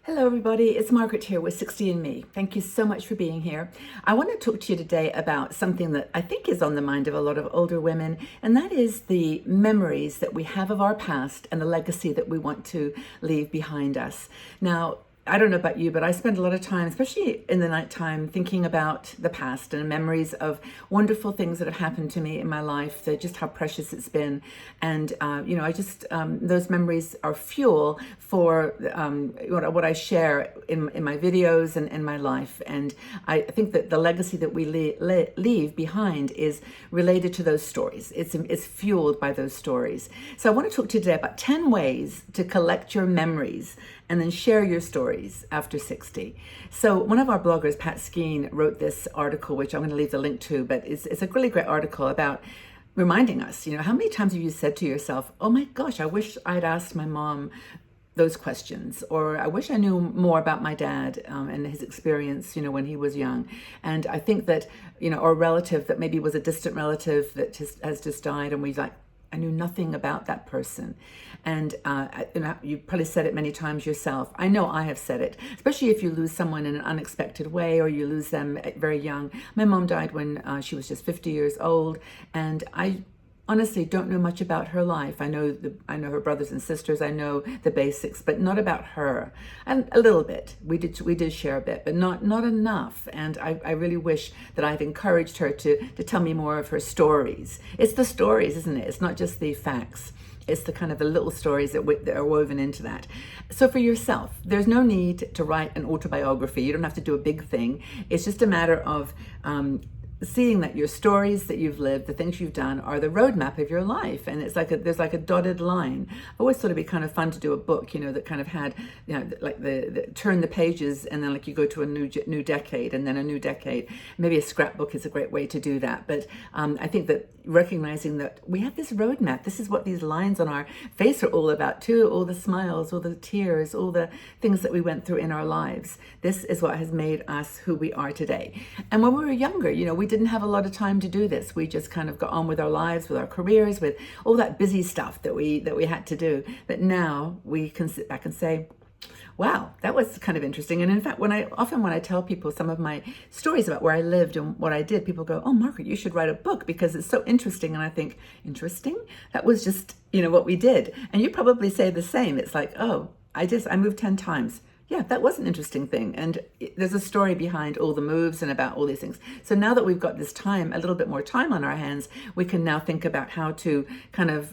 Hello everybody, it's Margaret here with 60andme. Thank you so much for being here. I want to talk to you today about something that I think is on the mind of a lot of older women, and that is the memories that we have of our past and the legacy that we want to leave behind us. Now, I don't know about you, but I spend a lot of time, especially in the nighttime, thinking about the past and memories of wonderful things that have happened to me in my life, just how precious it's been. And, those memories are fuel for what I share in my videos and in my life. And I think that the legacy that we leave behind is related to those stories. It's fueled by those stories. So I want to talk to you today about 10 ways to collect your memories and then share your stories after 60. So one of our bloggers, Pat Skeen, wrote this article, which I'm going to leave the link to, but it's a really great article about reminding us, how many times have you said to yourself, oh my gosh, I wish I'd asked my mom those questions, or I wish I knew more about my dad and his experience, when he was young. And I think that, or a relative that maybe was a distant relative that has just died, and I knew nothing about that person. And you probably said it many times yourself. I know I have said it, especially if you lose someone in an unexpected way or you lose them very young. My mom died when she was just 50 years old, and I honestly don't know much about her life. I know her brothers and sisters. I know the basics, but not about her. And a little bit. We did share a bit, but not enough. And I really wish that I'd encouraged her to tell me more of her stories. It's the stories, isn't it? It's not just the facts. It's the kind of the little stories that are woven into that. So for yourself, there's no need to write an autobiography. You don't have to do a big thing. It's just a matter of seeing that your stories that you've lived, the things you've done, are the roadmap of your life. And it's there's like a dotted line. I always thought it'd be kind of fun to do a book, that kind of had, like the turn the pages, and then like you go to a new decade, and then a new decade. Maybe a scrapbook is a great way to do that. But I think that recognizing that we have this roadmap, this is what these lines on our face are all about too, all the smiles, all the tears, all the things that we went through in our lives. This is what has made us who we are today. And when we were younger, we didn't have a lot of time to do this. We just kind of got on with our lives, with our careers, with all that busy stuff that we had to do. But now we can sit back and say, wow, that was kind of interesting. And in fact, when I tell people some of my stories about where I lived and what I did, people go, oh, Margaret, you should write a book because it's so interesting. And I think, interesting? That was just, what we did. And you probably say the same. It's like, oh, I moved 10 times. Yeah, that was an interesting thing. And there's a story behind all the moves and about all these things. So now that we've got this time, a little bit more time on our hands, we can now think about how to kind of,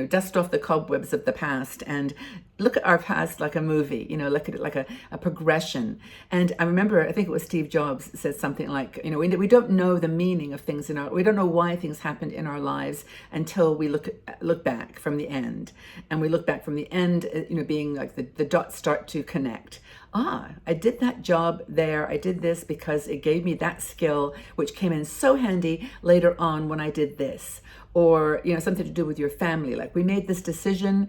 dust off the cobwebs of the past and look at our past like a movie, look at it like a progression. And I remember, I think it was Steve Jobs said something like, we don't know the meaning of things we don't know why things happened in our lives until we look back from the end. And we look back from the end, being like the dots start to connect. I did that job there. I did this because it gave me that skill, which came in so handy later on when I did this. Or, something to do with your family. Like we made this decision,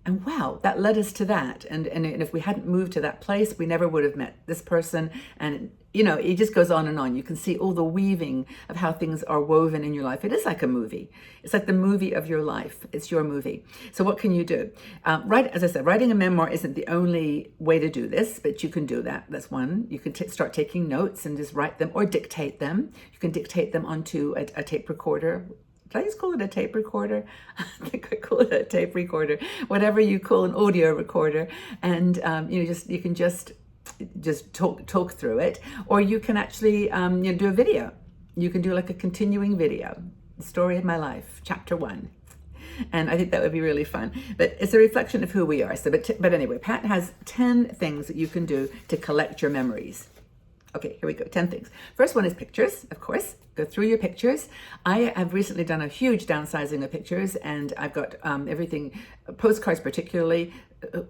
and wow, that led us to that. And if we hadn't moved to that place, we never would have met this person. And, it just goes on and on. You can see all the weaving of how things are woven in your life. It is like a movie. It's like the movie of your life. It's your movie. So what can you do? As I said, writing a memoir isn't the only way to do this, but you can do that. That's one. You can start taking notes and just write them or dictate them. You can dictate them onto a tape recorder. Did I just call it a tape recorder? I think I call it a tape recorder. Whatever you call an audio recorder, and you can just talk through it, or you can actually do a video. You can do like a continuing video, the story of my life, chapter 1. And I think that would be really fun. But it's a reflection of who we are. So, but anyway, Pat has 10 things that you can do to collect your memories. Okay, here we go, 10 things. First one is pictures, of course. Go through your pictures. I have recently done a huge downsizing of pictures, and I've got everything, postcards particularly,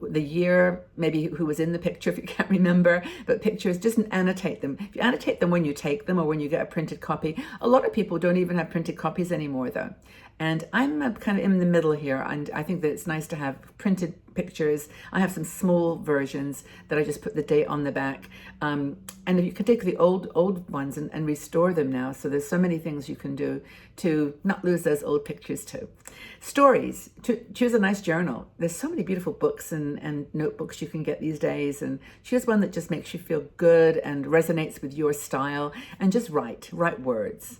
the year, maybe who was in the picture if you can't remember, but pictures, just annotate them. If you annotate them when you take them or when you get a printed copy, a lot of people don't even have printed copies anymore though. And I'm kind of in the middle here, and I think that it's nice to have printed pictures. I have some small versions that I just put the date on the back. And if you can take the old ones and restore them now, so there's so many things you can do to not lose those old pictures too. Stories, choose a nice journal. There's so many beautiful books and notebooks you can get these days, and choose one that just makes you feel good and resonates with your style, and just write words.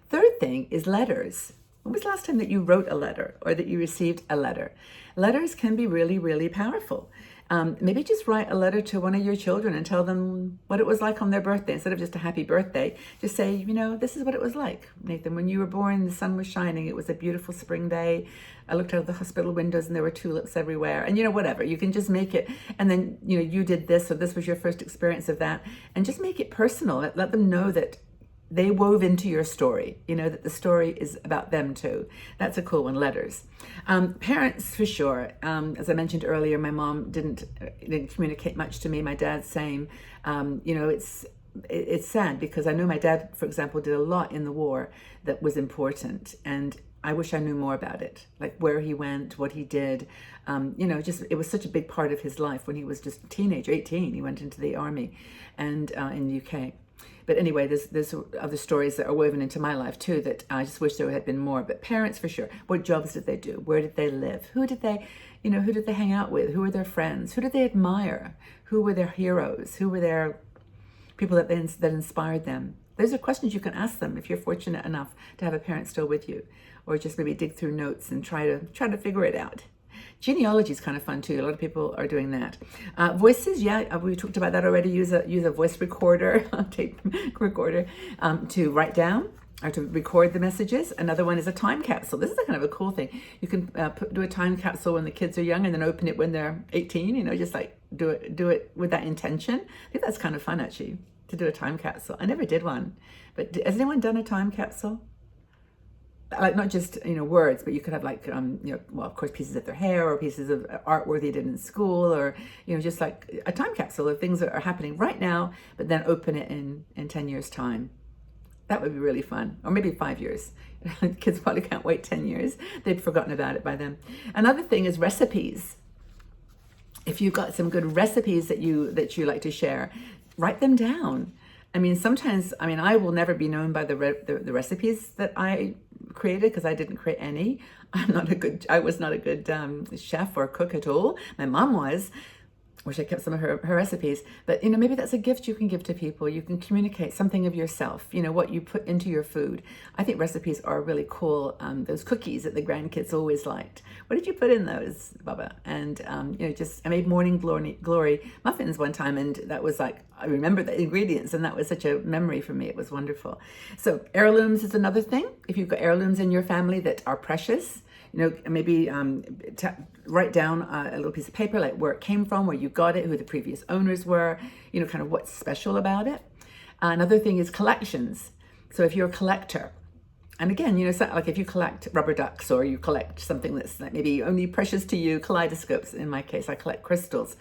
Third thing is letters. When was the last time that you wrote a letter or that you received a letter? Letters can be really, really powerful. Maybe just write a letter to one of your children and tell them what it was like on their birthday. Instead of just a happy birthday, just say, this is what it was like. Nathan, when you were born, the sun was shining. It was a beautiful spring day. I looked out of the hospital windows and there were tulips everywhere. And whatever, you can just make it. And then, you did this, so this was your first experience of that. And just make it personal. Let them know that they wove into your story, that the story is about them too. That's a cool one, letters. Parents, for sure. As I mentioned earlier, my mom didn't communicate much to me. My dad, same. It's sad because I know my dad, for example, did a lot in the war that was important. And I wish I knew more about it, like where he went, what he did. It was such a big part of his life. When he was just a teenager, 18, he went into the army and in the UK. But anyway, there's other stories that are woven into my life too that I just wish there had been more. But parents, for sure. What jobs did they do? Where did they live? Who did they hang out with? Who were their friends? Who did they admire? Who were their heroes? Who were their people that inspired them? Those are questions you can ask them if you're fortunate enough to have a parent still with you, or just maybe dig through notes and try to figure it out. Genealogy is kind of fun too. A lot of people are doing that. Voices, we talked about that already. Use a voice recorder, tape recorder, to write down or to record the messages. Another one is a time capsule. This is a kind of a cool thing. You can do a time capsule when the kids are young and then open it when they're 18. Just like do it with that intention. I think that's kind of fun actually, to do a time capsule. I never did one, but has anyone done a time capsule? Like not just words, but you could have like of course pieces of their hair or pieces of artwork they did in school, or just like a time capsule of things that are happening right now, but then open it in 10 years time. That would be really fun. Or maybe 5 years. Kids probably can't wait 10 years. They'd forgotten about it by then. Another thing is recipes. If you've got some good recipes that you like to share, write them down. Sometimes I will never be known by the recipes that I created because I didn't create any. I was not a good chef or cook at all. My mom was. Wish I kept some of her recipes, but maybe that's a gift you can give to people. You can communicate something of yourself, what you put into your food. I think recipes are really cool. Those cookies that the grandkids always liked. What did you put in those, Baba? And I made morning glory muffins one time, and that was like, I remember the ingredients, and that was such a memory for me. It was wonderful. So heirlooms is another thing. If you've got heirlooms in your family that are precious, maybe write down a little piece of paper, like where it came from, where you got it, who the previous owners were, kind of what's special about it. Another thing is collections. So if you're a collector, and again, like if you collect rubber ducks or you collect something that's like maybe only precious to you, kaleidoscopes, in my case, I collect crystals,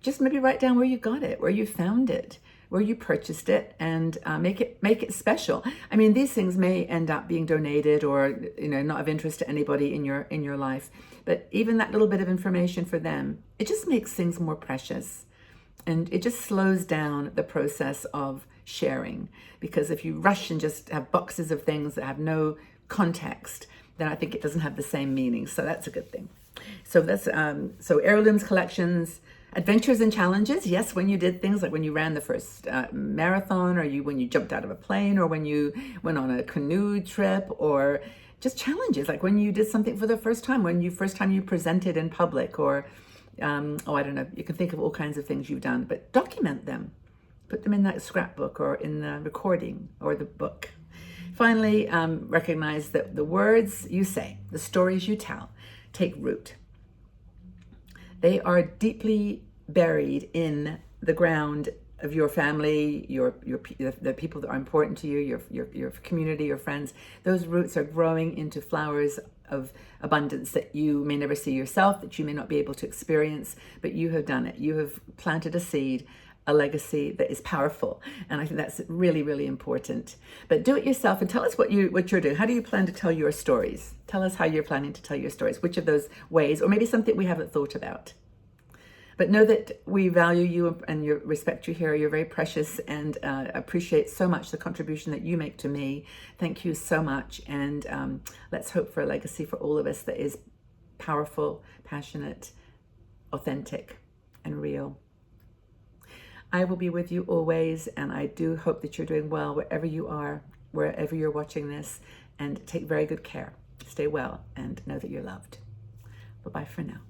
just maybe write down where you got it, where you found it, where you purchased it, and make it special. These things may end up being donated or not of interest to anybody in your life, but even that little bit of information for them, it just makes things more precious, and it just slows down the process of sharing. Because if you rush and just have boxes of things that have no context, then I think it doesn't have the same meaning. So that's a good thing. So that's so heirlooms, collections. Adventures and challenges, yes, when you did things like when you ran the first marathon, or when you jumped out of a plane, or when you went on a canoe trip, or just challenges, like when you did something for the first time, first time you presented in public, or, I don't know, you can think of all kinds of things you've done, but document them. Put them in that scrapbook or in the recording or the book. Finally, recognize that the words you say, the stories you tell, take root. They are deeply buried in the ground of your family, the people that are important to you, your community, your friends. Those roots are growing into flowers of abundance that you may never see yourself, that you may not be able to experience, but you have done it. You have planted a seed a legacy that is powerful. And I think that's really, really important. But do it yourself and tell us what you're doing. How do you plan to tell your stories? Tell us how you're planning to tell your stories, which of those ways, or maybe something we haven't thought about. But know that we value you and respect you here. You're very precious, and appreciate so much the contribution that you make to me. Thank you so much. And let's hope for a legacy for all of us that is powerful, passionate, authentic, and real. I will be with you always, and I do hope that you're doing well wherever you are, wherever you're watching this, and take very good care. Stay well and know that you're loved. Bye-bye for now.